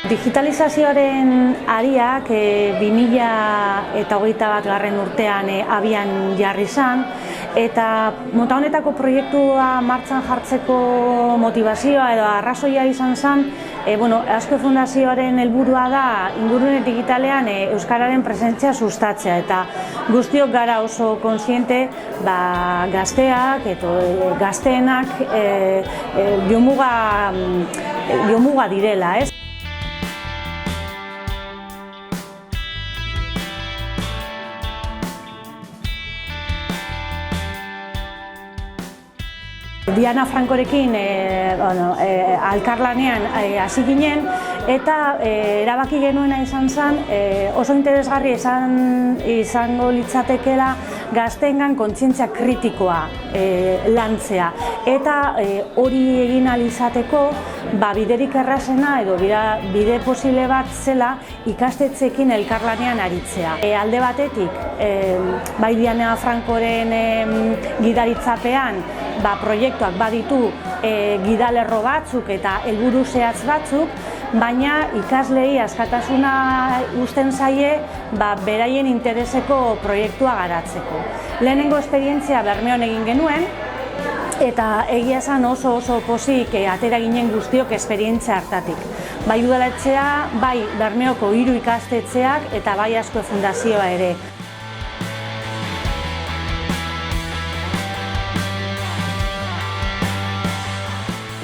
Digitalizazioaren ariak 2021 urtean abian jarri izan, eta mota honetako proiektua martxan jartzeko motivazioa edo arrazoia izan zen, Azkue Fundazioaren helburua da ingurune digitalean euskararen presentzia sustatzea, eta guztiok gara oso kontziente gazteak eta gazteenak jomuga direla, ez? Diana Frankorekin elkarlanean hasi ginen, eta erabaki genuena izan zen oso interesgarri izango litzatekeela gazteengan kontzientzia kritikoa lantzea, eta hori egin ahal izateko biderik errazena edo bide posible bat zela ikastetxeekin elkarlanean aritzea. Alde batetik, bai Diana Frankoren gidaritzapean proiektuak baditu gidalerro batzuk eta helburu zehatz batzuk, baina ikaslei askatasuna uzten zaie beraien intereseko proiektua garatzeko. Lehenengo esperientzia Bermeon egin genuen, eta egia esan oso pozik atera ginen guztiok esperientzia hartatik. Bai udaletxea, bai Bermeoko 3 ikastetxeak eta bai Azkue Fundazioa ere.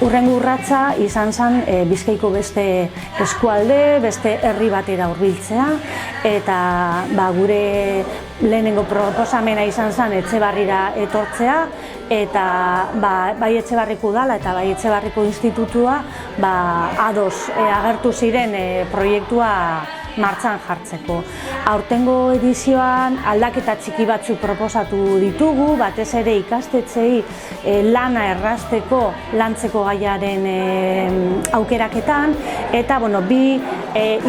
Hurrengo urratsa izan zen Bizkaiko beste eskualde, beste herri batera hurbiltzea, eta gure lehenengo proposamena izan zen Etxebarrira etortzea, eta bai Etxebarriko udala eta bai Etxebarriko institutua ados agertu ziren proiektua martxan jartzeko. Aurtengo edizioan aldaketa txiki batzuk proposatu ditugu, batez ere ikastetxeei lana errazteko lantzeko gaiaren aukeraketan, eta bi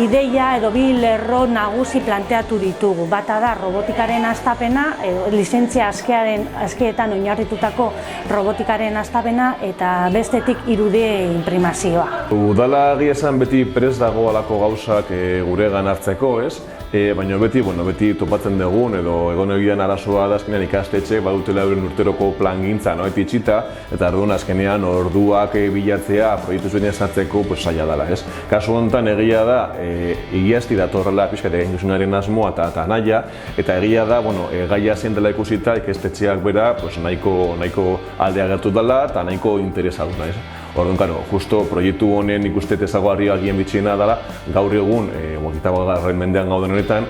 ideia edo bi lerro nagusi planteatu ditugu. Bata da robotikaren hastapena, lizentzia askeetan oinarritutako robotikaren hastapena, eta bestetik 3D inprimazioa. Udala egia esan beti prest dago halako gauzak guregan hartzeko, ez? Baina beti topatzen dugun edo egon egian arazoa da azkenean ikastetxeek badutela euren urteroko plangintza itxita, eta orduan azkenean orduak bilatzea proiektu zuen ezartzeko zaila dela, ez? Kasu honetan egia da egiazti datorrela pixkat eginkizunaren asmoa eta nahia, eta egia da gaia zein dela ikusita ikastetxeak bera nahiko alde agertu dela eta nahiko interesa duna, ez? Orduan, justo proiektu honen ikuste ezaguarri agien bitxiena dela, gaur egun, 21. mendean gauden honetan,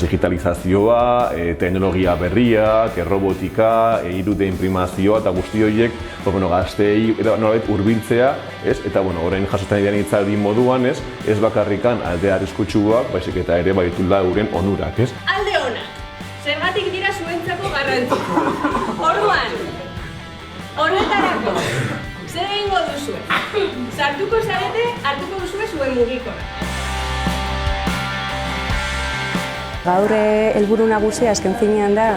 digitalizazioa, teknologia berriak, robotika, 3D inprimazioa eta guzti horiek gazteei hurbiltzea, eta orain jasotzen diren hitzaldi moduan, ez bakarrikan alde arriskutsuak, baizik eta ere badituela euren onurak, ez? Alde ona, zergatik dira zuentzako garrantzitsua. Orduan, horretarako, zer egingo duzue? Sartuko zarete, hartuko duzue zuen mugikorra. Gaur helburu nagusia azken finean da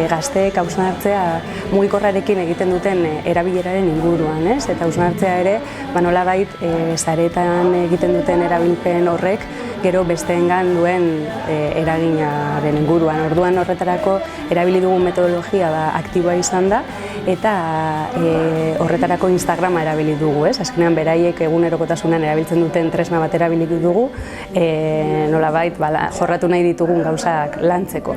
gazteek hausnartzea mugikorrarekin egiten duten erabileraren inguruan, ez? Eta hausnartzea ere, nolabait saretan egiten duten erabilpen horrek gero besteengan duen eraginaren inguruan. Orduan horretarako erabili dugun metodologia aktiboa izan da, eta horretarako Instagrama erabili dugu, ez? Azkenean beraiek egunerokotasunean erabiltzen duten tresna bat erabili dugu, nolabait jorratu nahi ditugun gauzak lantzeko.